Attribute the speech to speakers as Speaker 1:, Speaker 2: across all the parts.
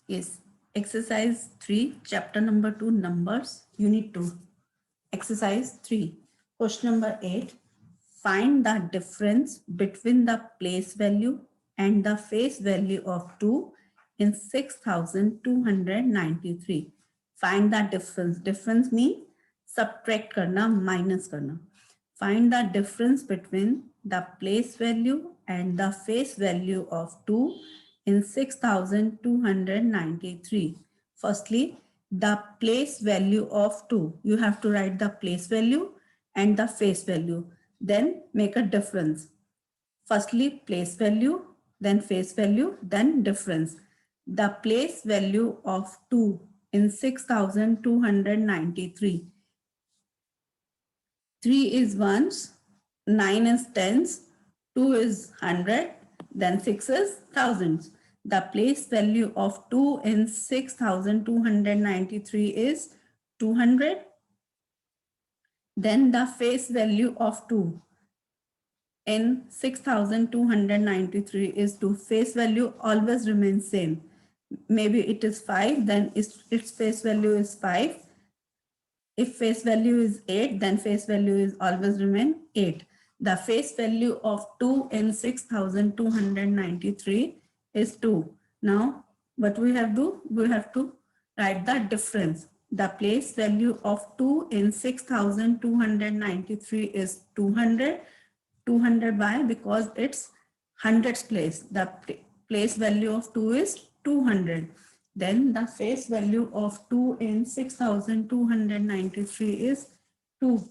Speaker 1: Yes, exercise 3, chapter number 2, numbers, unit 2. Exercise 3, question number 8. Find the difference between the place value and the face value of 2 in 6293. Find the difference. Difference means subtract karna, minus karna. Find the difference between the place value and the face value of 2 in 6293. Firstly, the place value of 2. You have to write the place value and the face value. Then make a difference. Firstly, place value, then face value, then difference. The place value of 2 in 6293. 3 is ones, 9 is tens, 2 is 100, then 6 is thousands. The place value of 2 in 6293 is 200. Then the face value of 2 in 6293 is 2. Face value always remains same. Maybe it is 5, then its face value is 5. If face value is 8, then face value is always remain 8. The face value of 2 in 6293 is 2. Now, what we have to do? We have to write the difference. The place value of 2 in 6293 is 200. 200 why? Because it's hundreds place. The place value of 2 is 200. Then the face value of 2 in 6293 is 2.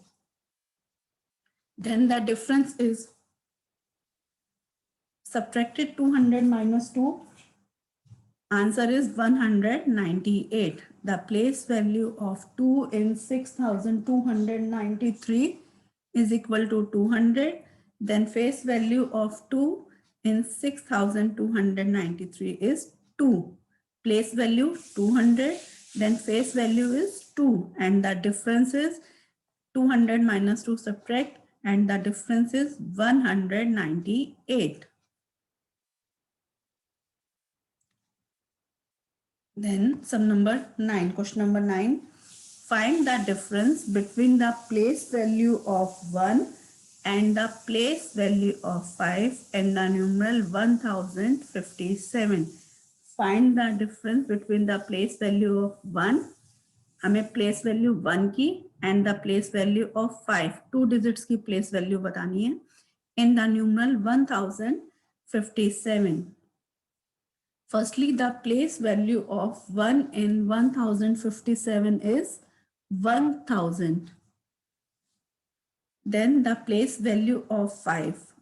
Speaker 1: Then the difference is subtracted 200 minus 2. Answer is 198. The place value of 2 in 6293 is equal to 200. Then face value of 2 in 6293 is 2. Place value 200, then face value is 2, and the difference is 200 minus 2 subtract, and the difference is 198. Then sum number 9, question number 9. Find the difference between the place value of 1 and the place value of 5 and the numeral 1057. Find the difference between the place value of 1, हमें place value 1 की and the place value of 5, 2 digits की place value बतानी है, in the numeral 1057. Firstly, the place value of 1 in 1057 is 1000. Then the place value of 5.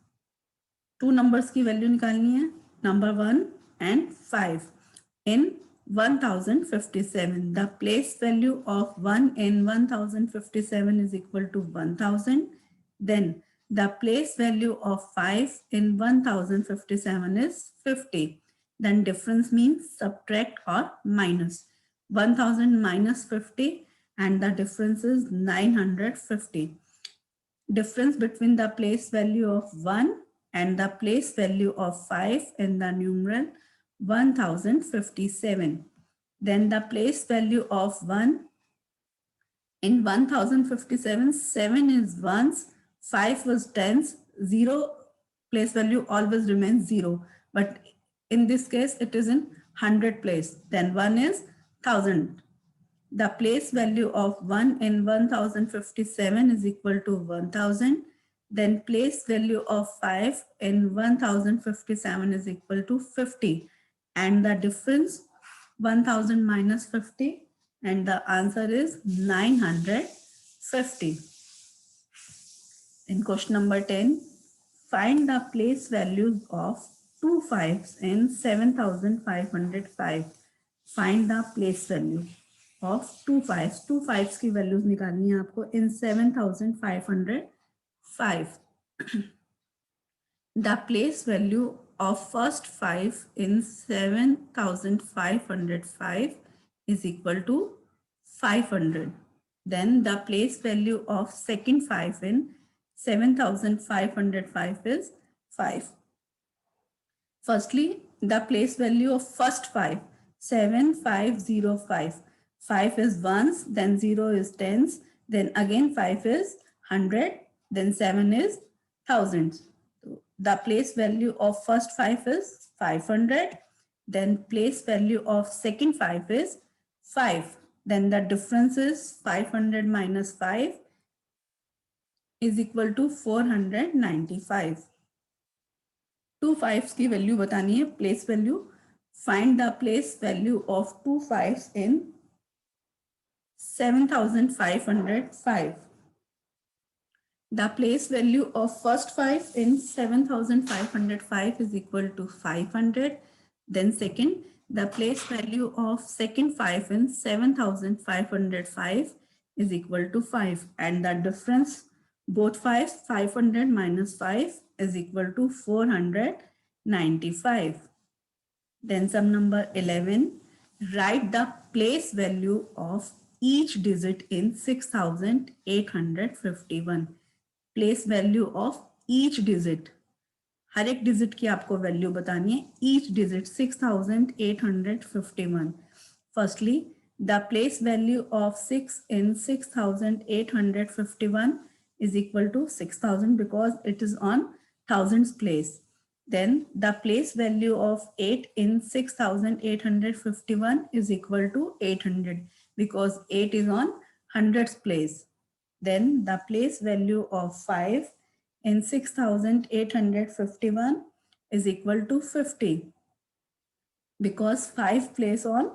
Speaker 1: Two numbers की value निकालनी है, number 1 and 5 in 1057. The place value of 1 in 1057 is equal to 1000. Then the place value of 5 in 1057 is 50. Then difference means subtract or minus. 1000 minus 50 and the difference is 950. Difference between the place value of 1 and the place value of 5 in the numeral 1057. Then the place value of 1 in 1057, 7 is ones, 5 was tens, 0 place value always remains 0. But in this case, it is in 100 place. Then 1 is 1000. The place value of 1 in 1057 is equal to 1000. Then place value of 5 in 1057 is equal to 50. And the difference 1000 minus 50, and the answer is 950. In question number 10, find the place values of 2 5s in 7505. Find the place value of 2 5s. 2 5s की values निकालनी है आपको in 7505. The place value of first 5 in 7505 is equal to 500. Then the place value of second 5 in 7505 is 5. Firstly, the place value of first 5. 7505. 5 is ones, then 0 is tens, then again 5 is 100, then 7 is thousands. The place value of first 5 is 500, then place value of second 5 is 5. Then the difference is 500 minus 5 is equal to 495. Two fives की वैल्यू बतानी है, place value. Find the place value of two fives in 7505. The place value of first 5 in 7505 is equal to 500. Then second, the place value of second 5 in 7505 is equal to 5. And the difference, both 5s, 500 minus 5 is equal to 495. Then sum number 11, write the place value of each digit in 6851. Place value of each digit, हर एक digit की आपको value बतानी है. Each digit 6851. Firstly the place value of 6 in 6851 is equal to 6000 because it is on thousands place. Then the place value of 8 in 6851 is equal to 800 because 8 is on hundreds place. Then the place value of 5 in 6851 is equal to 50 because 5 place on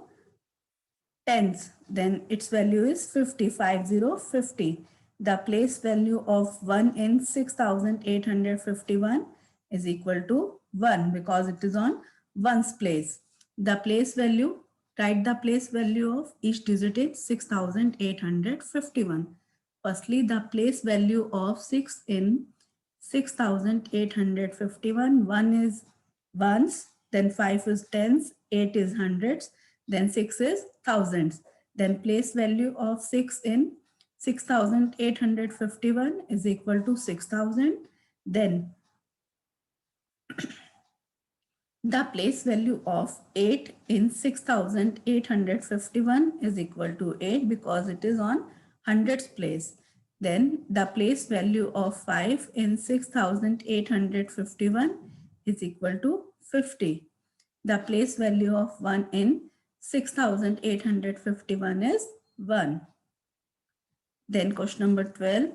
Speaker 1: tens. Then its value is 50. 50. The place value of 1 in 6851 is equal to 1 because it is on ones place. The place value, write the place value of each digit in 6851. Firstly, the place value of 6 in 6851, 1 is ones, then 5 is tens, 8 is hundreds, then 6 is thousands. Then place value of 6 in 6851 is equal to 6000. Then the place value of 8 in 6851 is equal to 8 because it is on hundreds place. Then the place value of 5 in 6851 is equal to 50. The place value of 1 in 6851 is 1. Then question number 12.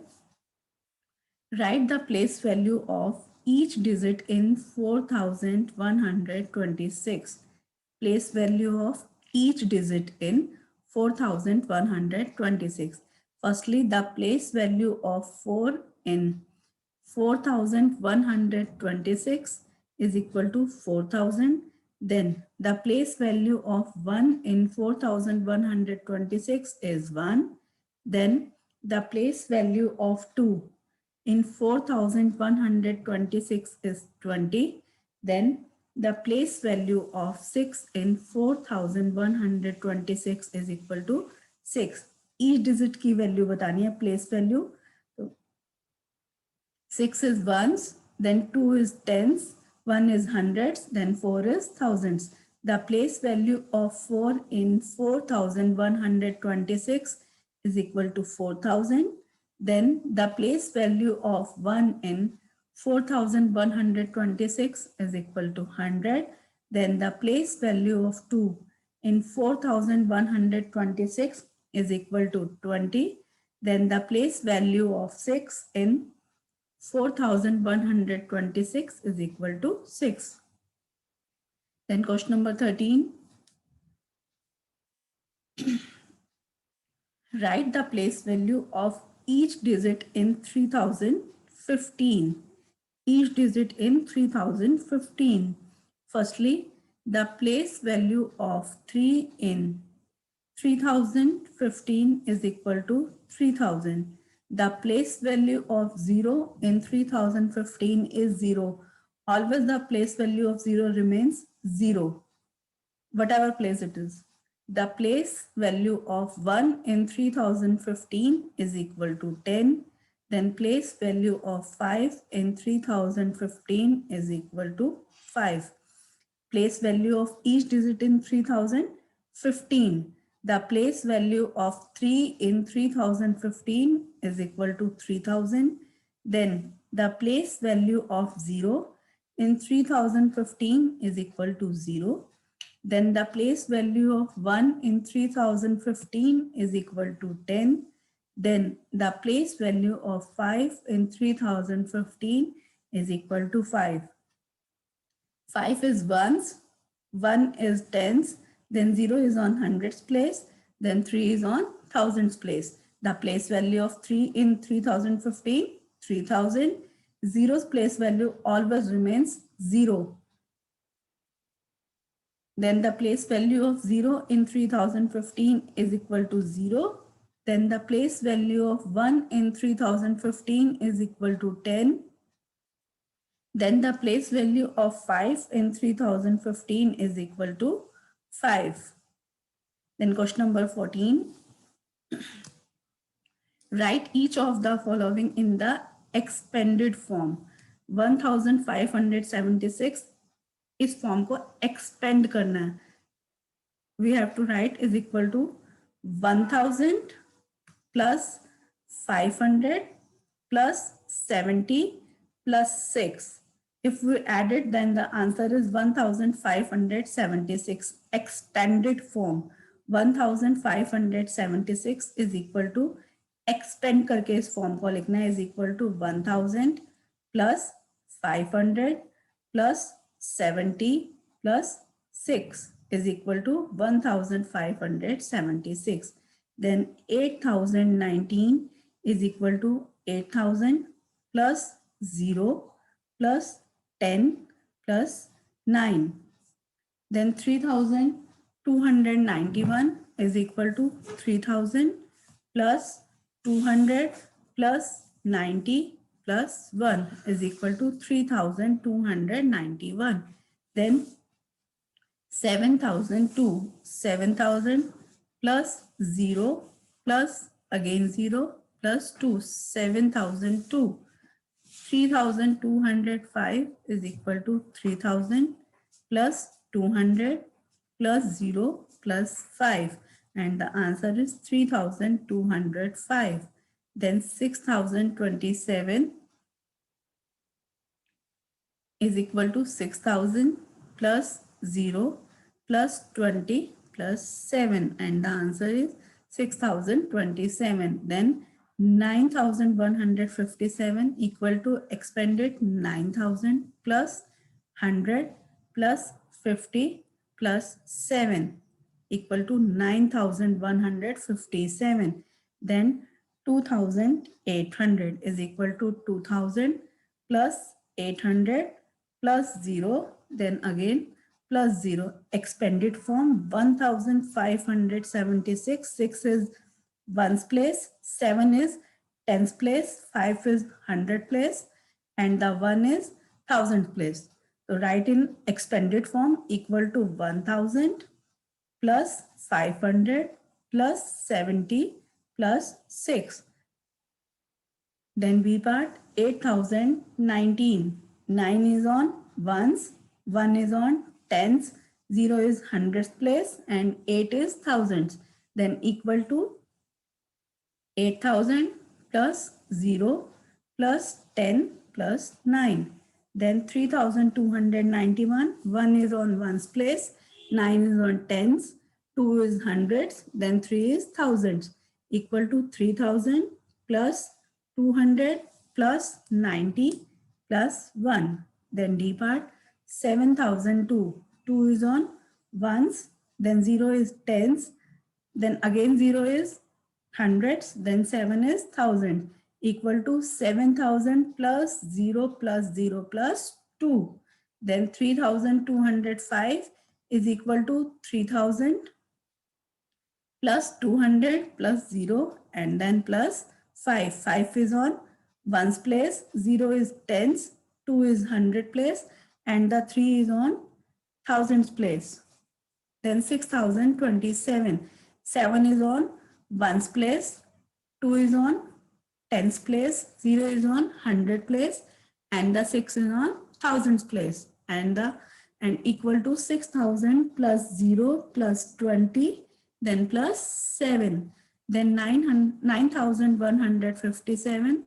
Speaker 1: Write the place value of each digit in 4126. Place value of each digit in 4126. Firstly, the place value of 4 in 4126 is equal to 4000. Then the place value of 1 in 4126 is 1. Then the place value of 2 in 4126 is 20. Then the place value of 6 in 4126 is equal to 6. Each digit की वैल्यू बतानी है, place value. तो 6 is ones, then 2 is tens, 1 is hundreds, then 4 is thousands. The place value of 4 in 4126 is equal to 4000. Then the place value of 1 in 4126 is equal to 100. Then the place value of 2 in 4126 is equal to 20. Then the place value of 6 in 4126 is equal to 6. Then question number 13. Write the place value of each digit in 3015. Each digit in 3015. Firstly, the place value of 3 in 3015 is equal to 3000. The place value of 0 in 3015 is 0. Always the place value of 0 remains 0, whatever place it is. The place value of 1 in 3015 is equal to 10. Then place value of 5 in 3015 is equal to 5. Place value of each digit in 3000 15. The place value of 3 in 3015 is equal to 3000. Then the place value of 0 in 3015 is equal to 0. Then the place value of 1 in 3015 is equal to 10. Then the place value of 5 in 3015 is equal to 5. 5 is ones, 1 is tens, then 0 is on hundreds place, then 3 is on thousands place. The place value of 3 in 3015, 3000. Zero's place value always remains 0. Then the place value of 0 in 3015 is equal to 0. Then the place value of 1 in 3015 is equal to 10. Then the place value of 5 in 3015 is equal to 5. Then question number 14. Write each of the following in the expanded form. 1576 इस form को expand करना है. We have to write is equal to 1000 plus 500 plus 70 plus 6. If we add it, then the answer is 1576. Expanded form 1576 is equal to, expand करके इस form को लिखना है, is equal to 1000 plus 500 plus 70 plus 6 is equal to 1576. Then 8019 is equal to 8000 plus 0 plus 10 plus 9. Then 3291 is equal to 3000 plus 200 plus 90 plus 1 is equal to 3291. Then 7002, 7000 plus 0 plus again 0 plus 2, 7002. 3205 is equal to 3000 plus 200 plus 0 plus 5, and the answer is 3205. Then 6027 is equal to 6000 plus 0 plus 20 plus 7, and the answer is 6027. Then 9157 equal to expanded 9000 plus 100 plus 50 plus 7 equal to 9157. Then 2800 is equal to 2000 plus 800 plus 0, then again plus 0. Expanded form 1576. 6 is ones place, 7 is tens place, 5 is hundred place, and the 1 is thousand place. So write in expanded form equal to 1000 plus 500 plus 70 plus 6. Then B part 8019. 9 is on ones, 1 is on tens, 0 is hundreds place, and 8 is thousands. Then equal to 8000 plus 0 plus 10 plus 9. Then 3291. 1 is on ones place, 9 is on tens, 2 is hundreds, then 3 is thousands, equal to 3000 plus 200 plus 90 plus 1. Then D part 7002. 2 is on ones, then 0 is tens, then again 0 is hundreds, then 7 is thousand, equal to 7000 plus 0 plus 0 plus 2. Then 3205 is equal to 3000 plus 200 plus 0 and then plus 5. 5 is on ones place, 0 is tens, 2 is hundred place, and the 3 is on thousands place. Then 6027. 7 is on ones place, 2 is on tens place, 0 is on hundred place, and the 6 is on thousands place, and the and equal to 6,000 plus 0 plus 20, then plus 7. Then 9,157